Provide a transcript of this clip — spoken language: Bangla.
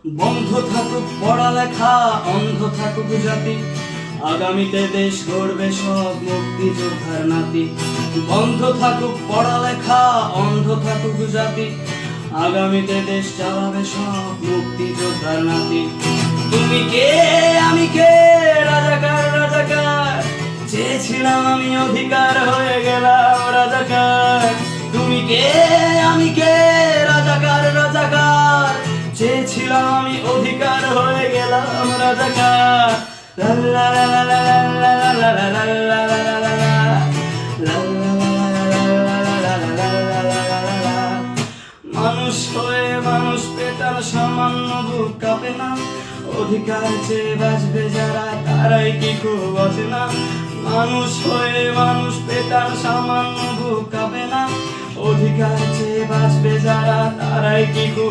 বন্ধ থাকুক পড়ালেখা, অন্ধ থাকুক জাতি, আগামীতে দেশ গড়বে সব মুক্তিযোদ্ধার নাতি। বন্ধ থাকুক পড়ালেখা, অন্ধ থাকুক জাতি, আগামীতে দেশ চালাবে সব মুক্তিযোদ্ধার নাতি। তুমি কে আমি কে, রাজাকার রাজাকার, চেয়েছিলাম আমি অধিকার, হয়ে গেলাম রাজাকার। তুমি কে আমি কে, রাজাকার রাজাকার, চেয়েছিলাম আমি অধিকার, হয়ে গেলাম রাজাকার। লা লা লা লা লা লা লা লা লা লা লা লা লা লা। মানুষ হয়ে মানুষ পেটার সামান্য বুক কাঁপে না, অধিকার চেয়ে বাঁচবে যারা তারাই কি খুব অচেনা। মানুষ হয়ে মানুষ পেটার সামান্য বুক কাঁপে না, অধিকার চেয়ে বাঁচবে যারা তারাই কি খুব